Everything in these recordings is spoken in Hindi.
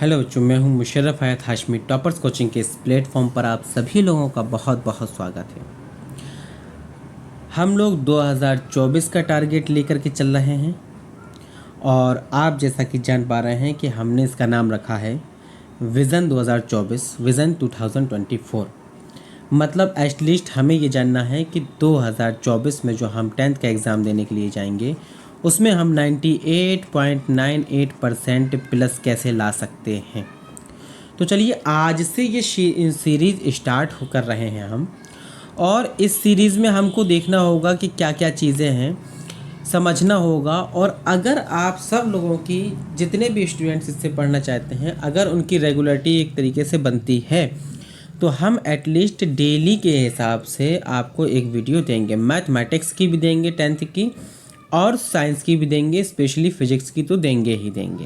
हेलो बच्चों, मैं हूं मुशर्रफ हयात हाशमी। टॉपर्स कोचिंग के इस प्लेटफॉर्म पर आप सभी लोगों का बहुत बहुत स्वागत है। हम लोग 2024 का टारगेट लेकर के चल रहे हैं और आप जैसा कि जान पा रहे हैं कि हमने इसका नाम रखा है विज़न 2024, विज़न 2024। मतलब एटलीस्ट हमें ये जानना है कि 2024 में जो हम 10th का एग्ज़ाम देने के लिए जाएंगे उसमें हम 98.98% प्लस कैसे ला सकते हैं। तो चलिए आज से ये सीरीज़ स्टार्ट कर रहे हैं हम, और इस सीरीज़ में हमको देखना होगा कि क्या क्या चीज़ें हैं, समझना होगा। और अगर आप सब लोगों की, जितने भी स्टूडेंट्स इससे पढ़ना चाहते हैं, अगर उनकी रेगुलरिटी एक तरीके से बनती है तो हम एटलीस्ट डेली के हिसाब से आपको एक वीडियो देंगे। मैथमेटिक्स की भी देंगे 10th की, और साइंस की भी देंगे, स्पेशली फिजिक्स की तो देंगे ही देंगे।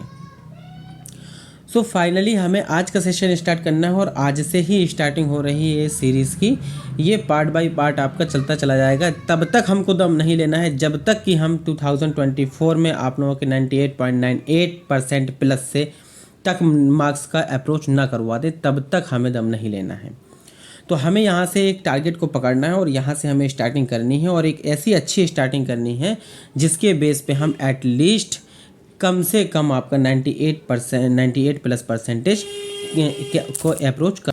सो फाइनली हमें आज का सेशन स्टार्ट करना है और आज से ही स्टार्टिंग हो रही है सीरीज़ की। ये पार्ट बाय पार्ट आपका चलता चला जाएगा। तब तक हमको दम नहीं लेना है जब तक कि हम 2024 में आप लोगों के 98.98% प्लस से तक मार्क्स का अप्रोच ना करवा दे, तब तक हमें दम नहीं लेना है। तो हमें यहाँ से एक टारगेट को पकड़ना है और यहाँ से हमें स्टार्टिंग करनी है, और एक ऐसी अच्छी स्टार्टिंग करनी है जिसके बेस पे हम एटलीस्ट कम से कम आपका 98 प्लस परसेंटेज को अप्रोच कर।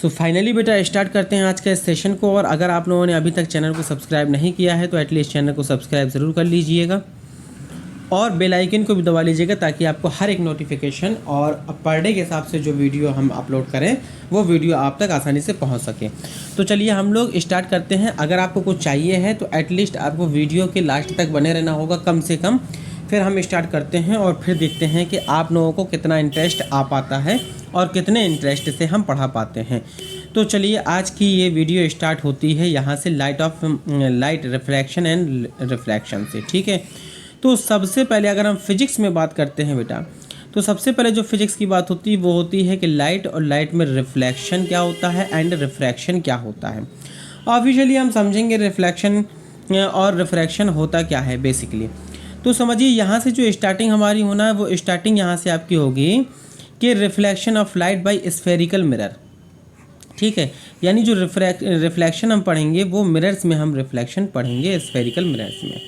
सो फाइनली बेटा स्टार्ट करते हैं आज के इस सेशन को। और अगर आप लोगों ने अभी तक चैनल को सब्सक्राइब नहीं किया है तो एटलीस्ट चैनल को सब्सक्राइब ज़रूर कर लीजिएगा और बेल आइकन को भी दबा लीजिएगा, ताकि आपको हर एक नोटिफिकेशन और पर डे के हिसाब से जो वीडियो हम अपलोड करें वो वीडियो आप तक आसानी से पहुंच सके। तो चलिए हम लोग स्टार्ट करते हैं। अगर आपको कुछ चाहिए है तो एटलीस्ट आपको वीडियो के लास्ट तक बने रहना होगा कम से कम। फिर हम स्टार्ट करते हैं और फिर देखते हैं कि आप लोगों को कितना इंटरेस्ट आ पाता है और कितने इंटरेस्ट से हम पढ़ा पाते हैं। तो चलिए आज की ये वीडियो स्टार्ट होती है यहाँ से लाइट रिफ्रैक्शन एंड रिफ्रैक्शन से, ठीक है। तो सबसे पहले अगर हम फिजिक्स में बात करते हैं बेटा, तो सबसे पहले जो फिजिक्स की बात होती है वो होती है कि लाइट, और लाइट में रिफ्लेक्शन क्या होता है एंड रिफ्रैक्शन क्या होता है। ऑफिशियली हम समझेंगे रिफ्लेक्शन और रिफ्रैक्शन होता क्या है बेसिकली। तो समझिए यहाँ से जो स्टार्टिंग हमारी होना है वो स्टार्टिंग यहाँ से आपकी होगी कि reflection of light by spherical mirror, ठीक है। यानी जो रिफ्लेक्शन हम पढ़ेंगे वो मिरर्स में हम रिफ्लेक्शन पढ़ेंगे, स्फेरिकल मिरर्स में।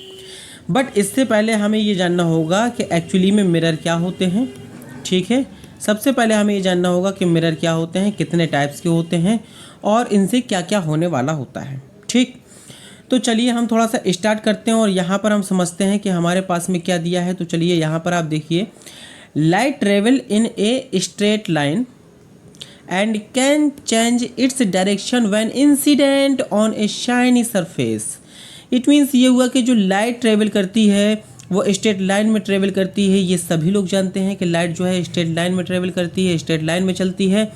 बट इससे पहले हमें ये जानना होगा कि एक्चुअली में मिरर क्या होते हैं, ठीक है। सबसे पहले हमें ये जानना होगा कि मिरर क्या होते हैं, कितने टाइप्स के होते हैं और इनसे क्या क्या होने वाला होता है, ठीक। तो चलिए हम थोड़ा सा स्टार्ट करते हैं और यहाँ पर हम समझते हैं कि हमारे पास में क्या दिया है। तो चलिए यहाँ पर आप देखिए, light travel in a straight line and can change its direction when incident on A shiny surface. It means ये हुआ कि जो लाइट ट्रेवल करती है वो स्ट्रेट लाइन में ट्रेवल करती है। ये सभी लोग जानते हैं कि लाइट जो है स्ट्रेट लाइन में ट्रेवल करती है, स्ट्रेट लाइन में चलती है।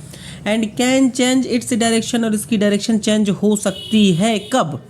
And can change its direction, और इसकी डायरेक्शन चेंज हो सकती है। कब?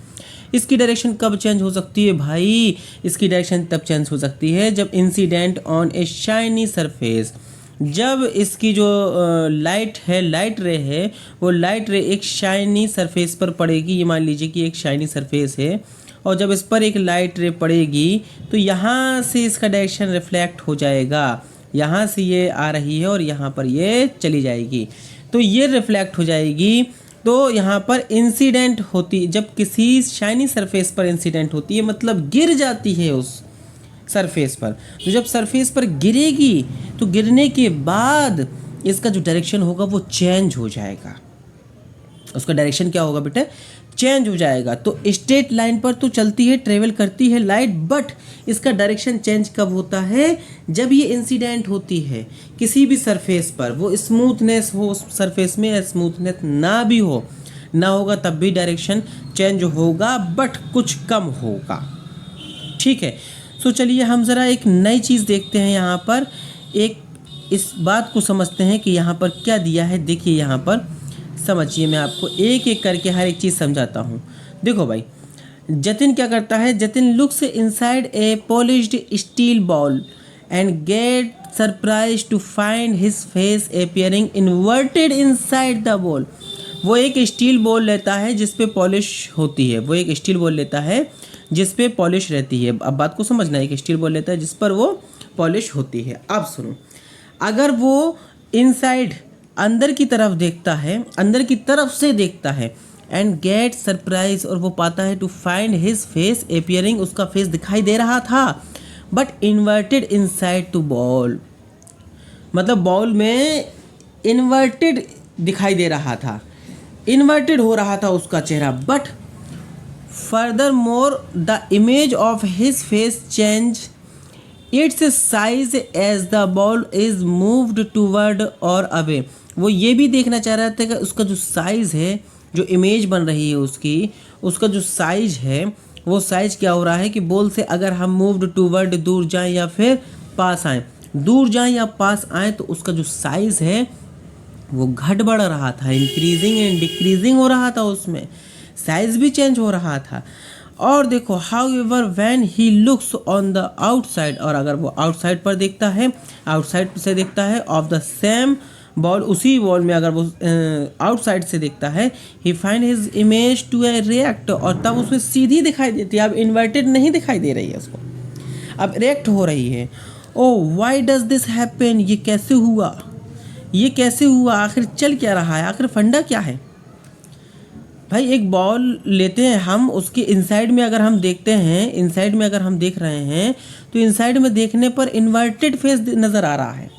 इसकी डायरेक्शन कब चेंज हो सकती है भाई? इसकी डायरेक्शन तब चेंज हो सकती है जब incident on A shiny surface, जब इसकी जो लाइट है, लाइट रे है, वो लाइट रे एक शाइनी सरफेस पर पड़ेगी। ये मान लीजिए कि एक शाइनी सरफेस है और जब इस पर एक लाइट रे पड़ेगी तो यहाँ से इसका डायरेक्शन रिफ्लेक्ट हो जाएगा। यहाँ से ये आ रही है और यहाँ पर ये चली जाएगी, तो ये रिफ्लेक्ट हो जाएगी। तो यहाँ पर इंसिडेंट होती, जब किसी शाइनी सरफेस पर इंसिडेंट होती है मतलब गिर जाती है उस सरफेस पर, तो जब सरफेस पर गिरेगी तो गिरने के बाद इसका जो डायरेक्शन होगा वो चेंज हो जाएगा। उसका डायरेक्शन क्या होगा बेटा? चेंज हो जाएगा। तो स्ट्रेट लाइन पर तो चलती है, ट्रेवल करती है लाइट, बट इसका डायरेक्शन चेंज कब होता है? जब ये इंसिडेंट होती है किसी भी सरफेस पर, वो स्मूथनेस हो उस सरफेस में, स्मूथनेस ना भी हो, ना होगा तब भी डायरेक्शन चेंज होगा, बट कुछ कम होगा, ठीक है। सो चलिए हम ज़रा एक नई चीज़ देखते हैं। यहाँ पर एक इस बात को समझते हैं कि यहाँ पर क्या दिया है। देखिए यहाँ पर समझिए, मैं आपको एक एक करके हर एक चीज़ समझाता हूँ। देखो भाई, जतिन क्या करता है? Jatin looks inside a polished steel ball and get surprise to find his face appearing inverted inside the ball. वो एक स्टील बॉल लेता है जिस पे पॉलिश होती है, वो एक स्टील बॉल लेता है जिस पे पॉलिश रहती है। अब बात को समझना है, एक स्टील बॉल लेता है जिस पर वो पॉलिश होती है। अब सुनो, अगर वो इनसाइड अंदर की तरफ देखता है, अंदर की तरफ से देखता है, एंड गेट सरप्राइज और वो पाता है to find his face appearing, उसका फेस दिखाई दे रहा था but inverted inside to ball, मतलब बॉल में इन्वर्टेड दिखाई दे रहा था, इन्वर्टेड हो रहा था उसका चेहरा, but further more the image of his face change its size as the ball is moved toward और अवे। वो ये भी देखना चाह रहा था कि उसका जो साइज़ है, जो इमेज बन रही है उसकी, उसका जो साइज है वो साइज क्या हो रहा है कि बॉल से अगर हम मूव्ड टूवर्ड दूर जाएं या फिर पास आएँ, दूर जाएं या पास आएँ तो उसका जो साइज़ है वो घट बढ़ रहा था, इंक्रीजिंग एंड डिक्रीजिंग हो रहा था, उसमें साइज भी चेंज हो रहा था। और देखो how ever when he looks on the outside, और अगर वो आउटसाइड पर देखता है, आउटसाइड से देखता है ऑफ द सेम बॉल, उसी बॉल में अगर वो आउटसाइड से देखता है, he find his image to a react, और तब उसमें सीधी दिखाई देती है, अब इन्वर्टेड नहीं दिखाई दे रही है उसको, अब रिएक्ट हो रही है। ओ व्हाई डज दिस हैपन, ये कैसे हुआ, ये कैसे हुआ, आखिर चल क्या रहा है, आखिर फंडा क्या है। भाई एक बॉल लेते हैं हम, उसके इनसाइड में अगर हम देखते हैं, इनसाइड में अगर हम देख रहे हैं तो इनसाइड में देखने पर इन्वर्टेड फेस नज़र आ रहा है,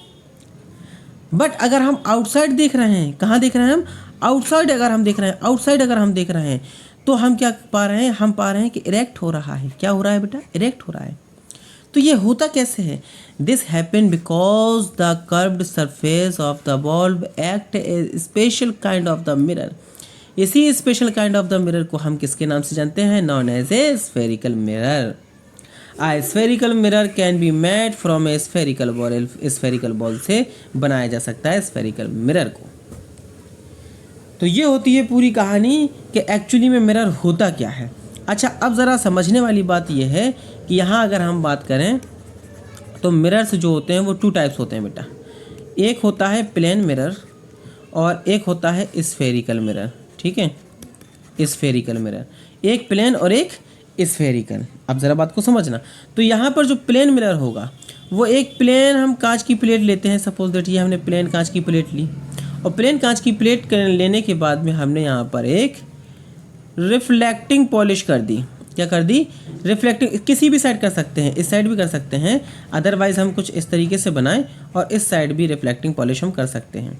बट अगर हम आउटसाइड देख रहे हैं, कहाँ देख रहे हैं हम, आउटसाइड अगर हम देख रहे हैं, आउटसाइड अगर हम देख रहे हैं तो हम क्या पा रहे हैं, हम पा रहे हैं कि इरेक्ट हो रहा है, क्या हो रहा है बेटा, इरेक्ट हो रहा है। तो ये होता कैसे है, this happen because the curved surface of the ball act a special kind of the mirror, इसी special kind of the mirror को हम किसके नाम से जानते हैं, known as a spherical mirror. A spherical mirror can be made from a spherical ball, spherical ball से बनाया जा सकता है स्फेरिकल मिरर को। तो ये होती है पूरी कहानी कि एक्चुअली में मिरर होता क्या है। अच्छा अब ज़रा समझने वाली बात यह है कि यहाँ अगर हम बात करें तो मिरर्स जो होते हैं वो टू टाइप्स होते हैं बेटा, एक होता है प्लेन मिरर और एक होता है स्फेरिकल मिरर, ठीक है, स्फेरिकल मिरर, एक प्लेन और एक स्फेरिकल। अब ज़रा बात को समझना, तो यहाँ पर जो प्लेन मिरर होगा वो एक प्लेन, हम कांच की प्लेट लेते हैं, सपोज दैट ये हमने प्लेन कांच की प्लेट ली, और प्लेन कांच की प्लेट लेने के बाद में हमने यहाँ पर एक रिफ्लेक्टिंग पॉलिश कर दी, क्या कर दी, रिफ्लेक्टिंग, किसी भी साइड कर सकते हैं, इस साइड भी कर सकते हैं, अदरवाइज़ हम कुछ इस तरीके से बनाएं और इस साइड भी रिफ्लेक्टिंग पॉलिश हम कर सकते हैं।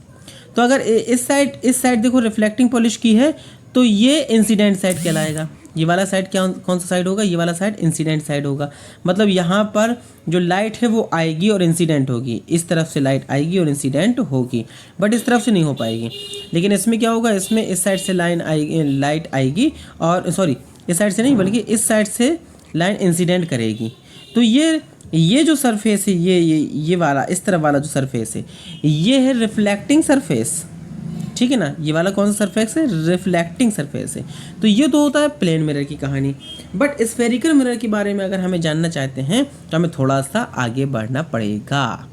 तो अगर इस साइड देखो रिफ्लेक्टिंग पॉलिश की है तो ये इंसिडेंट साइड कहलाएगा, ये वाला साइड क्या, कौन सा साइड होगा, ये वाला साइड इंसिडेंट साइड होगा। मतलब यहाँ पर जो लाइट है वो आएगी और इंसिडेंट होगी, इस तरफ से लाइट आएगी और इंसिडेंट होगी, बट इस तरफ से नहीं हो पाएगी। लेकिन इसमें क्या होगा, इसमें इस साइड से लाइट आएगी, और सॉरी इस साइड से नहीं बल्कि इस साइड से लाइट इंसिडेंट करेगी। तो ये जो सरफेस है, ये वाला इस तरफ वाला जो सरफेस है ये है रिफ्लेक्टिंग सरफेस, ठीक है ना, ये वाला कौन सा सरफेस है, रिफ्लेक्टिंग सरफेस है। तो ये तो होता है प्लेन मिरर की कहानी। बट स्फेरिकल मिरर के बारे में अगर हमें जानना चाहते हैं तो हमें थोड़ा सा आगे बढ़ना पड़ेगा।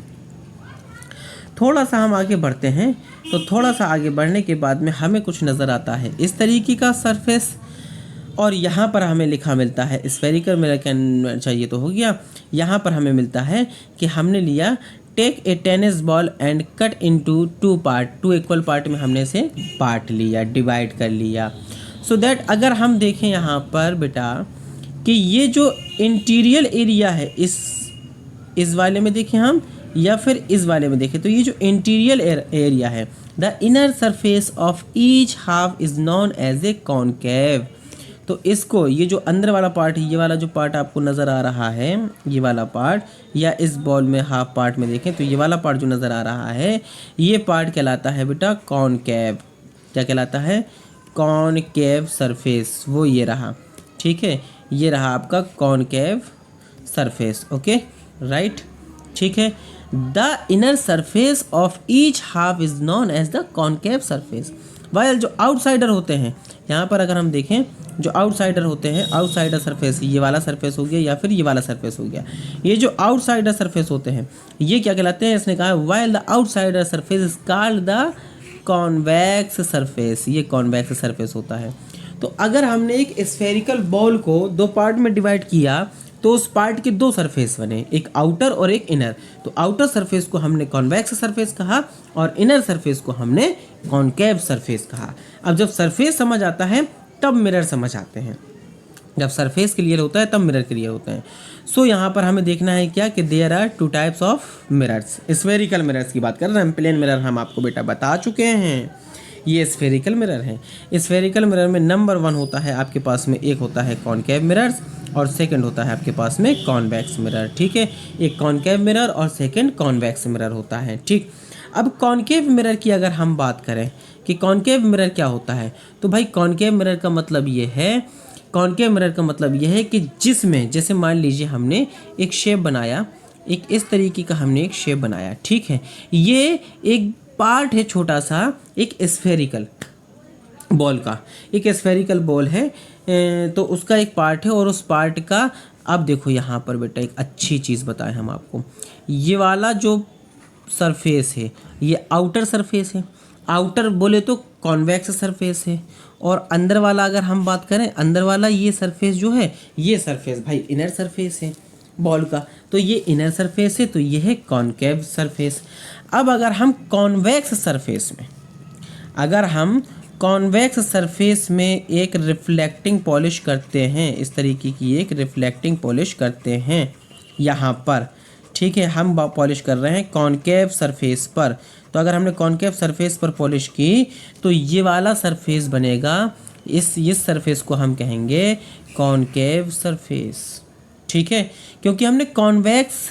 थोड़ा सा हम आगे बढ़ते हैं, तो थोड़ा सा आगे बढ़ने के बाद में हमें कुछ नज़र आता है इस तरीके का सरफेस, और यहाँ पर हमें लिखा मिलता है स्फेरिकल मिरर कैन, चाहिए तो हो गया, यहाँ पर हमें मिलता है कि हमने लिया take a tennis ball and cut into two part, two equal part में हमने से पार्ट लिया, डिवाइड कर लिया, सो दैट अगर हम देखें यहाँ पर बेटा कि ये जो इंटीरियर एरिया है, इस वाले में देखें हम या फिर इस वाले में देखें, तो ये जो इंटीरियर एरिया है, the inner surface of each half is known as a concave. तो इसको, ये जो अंदर वाला पार्ट है, ये वाला जो पार्ट आपको नज़र आ रहा है, ये वाला पार्ट, या इस बॉल में हाफ पार्ट में देखें तो ये वाला पार्ट जो नज़र आ रहा है ये पार्ट कहलाता है बेटा कॉनकेव। क्या कहलाता है, कॉनकेव सरफेस, वो ये रहा, ठीक है, ये रहा आपका कॉनकेव सरफेस, ओके राइट, ठीक है। The inner surface of each half is known as the concave surface. While जो आउटसाइडर होते हैं, यहाँ पर अगर हम देखें जो आउटसाइडर होते हैं, आउटसाइडर सरफेस, ये वाला सरफेस हो गया या फिर ये वाला सरफेस हो गया, ये जो आउटसाइडर सरफेस होते हैं ये क्या कहलाते हैं, इसने कहा while the outsider surface is called the convex surface, ये कॉन्वेक्स सरफेस होता है। तो अगर हमने एक स्फेरिकल बॉल को दो पार्ट में डिवाइड किया तो उस पार्ट के दो सरफेस बने, एक आउटर और एक इनर। तो आउटर सरफेस को हमने कॉन्वेक्स सरफेस कहा और इनर सरफेस को हमने कॉन्केव सरफेस कहा। अब जब सरफेस समझ आता है तब मिरर समझ आते हैं, जब सरफेस क्लियर होता है तब मिरर क्लियर होते हैं। सो यहाँ पर हमें देखना है क्या कि there are two types of mirrors. Spherical mirrors की बात कर रहे हैं, प्लेन मिरर हम आपको बेटा बता चुके हैं, ये स्फेरिकल मिरर है। स्फेरिकल मिरर में नंबर 1 होता है आपके पास में, एक होता है कॉनकेव मिरर्स और सेकंड होता है आपके पास में कॉन्वेक्स मिरर। ठीक है, एक कॉनकेव मिरर और सेकंड कॉन्वेक्स मिरर होता है। ठीक, अब कॉनकेव मिरर की अगर हम बात करें कि कॉनकेव मिरर क्या होता है, तो भाई कॉनकेव मिरर का मतलब ये है, कॉनकेव मिरर का मतलब यह है कि जिसमें जैसे मान लीजिए हमने एक शेप बनाया, एक इस तरीके का हमने एक शेप बनाया। ठीक है, ये एक पार्ट है छोटा सा, एक स्फेरिकल बॉल का, एक स्फेरिकल बॉल है, तो उसका एक पार्ट है और उस पार्ट का, अब देखो यहाँ पर बेटा एक अच्छी चीज़ बताएं हम आपको, ये वाला जो सरफेस है ये आउटर सरफेस है, आउटर बोले तो कॉन्वेक्स सरफेस है, और अंदर वाला अगर हम बात करें, अंदर वाला ये सरफेस जो है, ये सरफेस भाई इनर सरफेस है बॉल का, तो ये इनर सरफेस है, तो ये है कॉनकेव सरफेस। अब अगर हम कॉन्वेक्स सरफेस में, अगर हम कॉन्वेक्स सरफेस में एक रिफ्लेक्टिंग पॉलिश करते हैं, इस तरीके की एक रिफ्लेक्टिंग पॉलिश करते हैं यहाँ पर, ठीक है, हम पॉलिश कर रहे हैं कॉनकेव सरफेस पर, तो अगर हमने कॉनकेव सरफेस पर पॉलिश की तो ये वाला सरफेस बनेगा, इस सरफेस को हम कहेंगे कॉनकेव सरफेस। ठीक है, क्योंकि हमने कॉन्वेक्स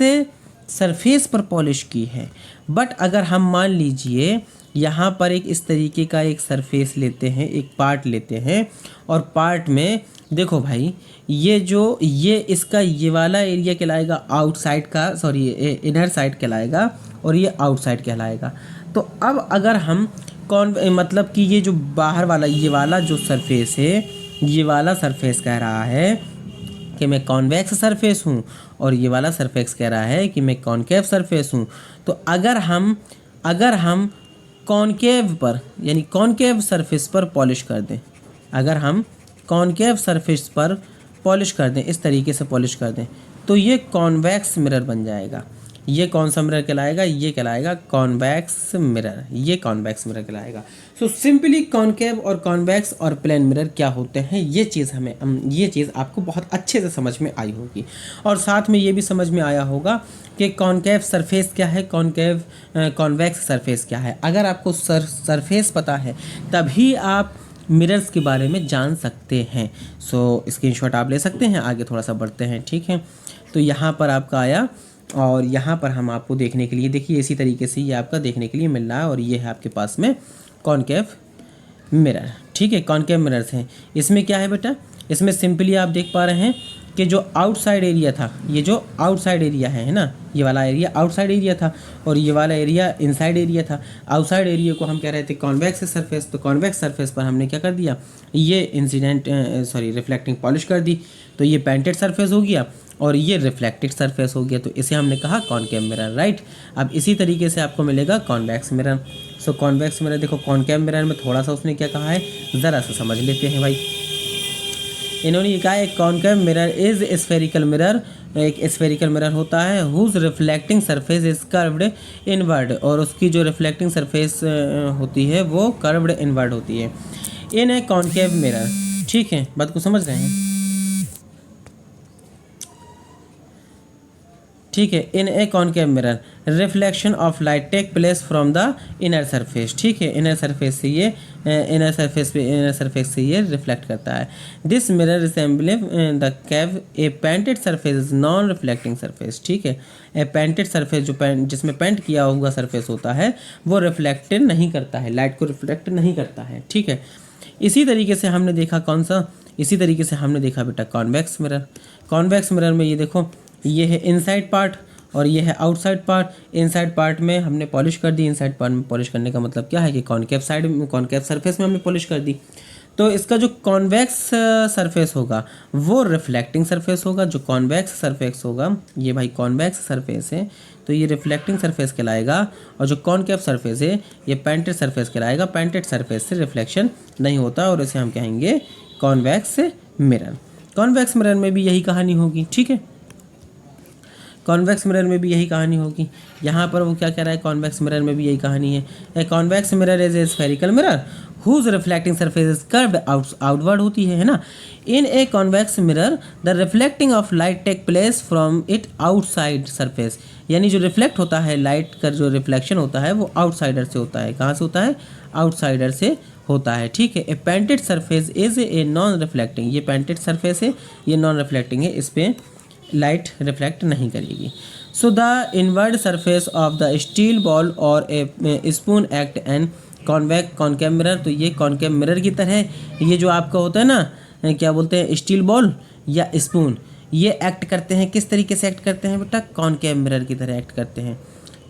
सरफेस पर पॉलिश की है। बट अगर हम मान लीजिए यहाँ पर एक इस तरीके का एक सरफेस लेते हैं, एक पार्ट लेते हैं, और पार्ट में देखो भाई ये जो ये इसका ये वाला एरिया कहलाएगा आउटसाइड का, सॉरी इनर साइड कहलाएगा, और ये आउटसाइड कहलाएगा। तो अब अगर हम मतलब कि ये जो बाहर वाला ये वाला जो सरफेस है, ये वाला सरफेस कह रहा है कि मैं कॉन्वेक्स सरफेस हूँ, और ये वाला सरफेस कह रहा है कि मैं कॉनकेव सरफेस हूँ। तो अगर हम कॉनकेव पर यानी कॉनकेव सरफेस पर पॉलिश कर दें, अगर हम कॉनकेव सरफेस पर पॉलिश कर दें, इस तरीके से पॉलिश कर दें, तो ये कॉन्वेक्स मिरर बन जाएगा। ये कौन सा मिरर कहलाएगा? ये कहलाएगा कॉन्वेक्स मिरर, ये कॉन्वेक्स मिरर कहलाएगा। सो सिंपली कॉनकेव और कॉन्वेक्स और प्लेन मिरर क्या होते हैं, ये चीज़ आपको बहुत अच्छे से समझ में आई होगी, और साथ में ये भी समझ में आया होगा कि कॉनकेव सरफेस क्या है, कॉन्वेक्स सरफेस क्या है। अगर आपको सरफेस पता है तभी आप मिरर्स के बारे में जान सकते हैं। सो स्क्रीनशॉट आप ले सकते हैं। आगे थोड़ा सा बढ़ते हैं, ठीक है। तो यहाँ पर आपका आया, और यहाँ पर हम आपको देखने के लिए, देखिए इसी तरीके से ये आपका देखने के लिए मिल रहा है, और ये है आपके पास में कॉनकेव मिरर, ठीक है। कॉनकेव मिरर्स हैं। इसमें क्या है बेटा, इसमें सिंपली आप देख पा रहे हैं कि जो आउटसाइड एरिया था, ये जो आउटसाइड एरिया है ना, ये वाला एरिया आउटसाइड एरिया था, और ये वाला एरिया इनसाइड एरिया था। आउटसाइड एरिया को हम कह रहे थे कॉन्वेक्स सरफेस, तो कॉन्वेक्स सरफेस पर हमने क्या कर दिया, ये रिफ्लेक्टिंग पॉलिश कर दी, तो ये पेंटेड सरफेस हो गया, और ये रिफ्लेक्टेड सरफेस हो गया, तो इसे हमने कहा कॉनकेव मिरर, राइट। अब इसी तरीके से आपको मिलेगा कॉन्वेक्स मिरर। सो कॉन्वेक्स मिरर देखो, कॉनकेव मिरर में थोड़ा सा उसने क्या कहा है, ज़रा सा समझ लेते हैं भाई। इन्होंने ये कहा एक concave mirror is spherical mirror, एक स्फेरिकल मिरर होता है whose reflecting surface is curved inward, और उसकी जो रिफ्लेक्टिंग सरफेस होती है वो कर्व्ड इनवर्ड होती है। इन ए कॉनकेव मिरर, ठीक है, बात को समझ रहे हैं, ठीक है। In a concave mirror reflection of light take place from the inner surface, ठीक है। इनर सरफेस से ये रिफ्लेक्ट करता है। This mirror resemble the cave a painted surface is non reflecting surface, ठीक है। ए पेंटेड सरफेस जो जिसमें पेंट किया हुआ सरफेस होता है वो रिफ्लेक्ट नहीं करता है, लाइट को रिफ्लेक्ट नहीं करता है, ठीक है। इसी तरीके से हमने देखा कौन सा, इसी तरीके से हमने देखा बेटा कॉन्वेक्स मिरर। कॉन्वेक्स मिरर में ये देखो, ये है इनसाइड पार्ट और ये है आउटसाइड पार्ट। इनसाइड पार्ट में हमने पॉलिश कर दी, इनसाइड पार्ट में पॉलिश करने का मतलब क्या है कि कॉनकेव सरफेस में हमने पॉलिश कर दी। तो इसका जो कॉन्वेक्स सरफेस होगा वो रिफ्लेक्टिंग सरफेस होगा, जो कॉन्वेक्स सरफेस होगा ये भाई कॉन्वेक्स सरफेस है, तो ये रिफ्लेक्टिंग सरफेस कहलाएगा, और जो कॉनकेव सरफेस है ये पेंटेड सरफेस कहलाएगा। पेंटेड सरफेस से रिफ्लेक्शन नहीं होता और इसे हम कहेंगे कॉन्वेक्स मिरर। कॉन्वेक्स मिरर में भी यही कहानी होगी, ठीक है। कॉन्वेक्स मिरर में भी यही कहानी होगी। यहाँ पर वो क्या कह रहा है, कॉन्वेक्स मिरर में भी यही कहानी है। A convex mirror is a spherical mirror whose reflecting surface is curved outward होती है ना। In a convex mirror the reflecting of light take place from it outside surface, यानी जो रिफ्लेक्ट होता है लाइट का जो रिफ्लेक्शन होता है वो आउटसाइडर से होता है। कहाँ से होता है, आउटसाइडर से होता है, ठीक है। A painted surface is a non reflecting, ये पेंटेड सरफेस है, ये नॉन रिफ्लेक्टिंग है, इस पर लाइट रिफ्लेक्ट नहीं करेगी। So the inward surface of the steel ball और a spoon act and concave mirror, तो ये कॉनकेव मिरर की तरह ये जो आपका होता है ना, क्या बोलते हैं, स्टील बॉल या स्पून, ये एक्ट करते हैं, किस तरीके से एक्ट करते हैं बेटा, कॉनकेव मिरर की तरह एक्ट करते हैं,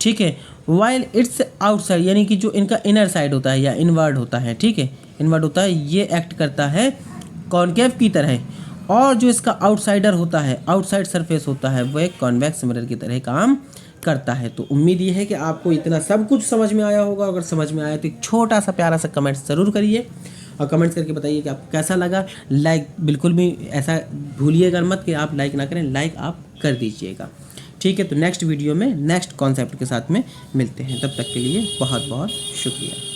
ठीक है। वाइल इट्स आउटसाइड, यानी कि जो इनका इनर साइड होता है या इनवर्ड होता है, ठीक है, इनवर्ड होता है, ये एक्ट करता है कॉनकेव की तरह, और जो इसका आउटसाइडर होता है, आउटसाइड सरफेस होता है, वो एक कॉन्वेक्स मिरर की तरह काम करता है। तो उम्मीद ये है कि आपको इतना सब कुछ समझ में आया होगा। अगर समझ में आया तो एक छोटा सा प्यारा सा कमेंट ज़रूर करिए और कमेंट्स करके बताइए कि आपको कैसा लगा। लाइक बिल्कुल भी ऐसा भूलिएगा मत कि आप लाइक ना करें, लाइक आप कर दीजिएगा, ठीक है। तो नेक्स्ट वीडियो में नेक्स्ट कॉन्सेप्ट के साथ में मिलते हैं, तब तक के लिए बहुत बहुत शुक्रिया।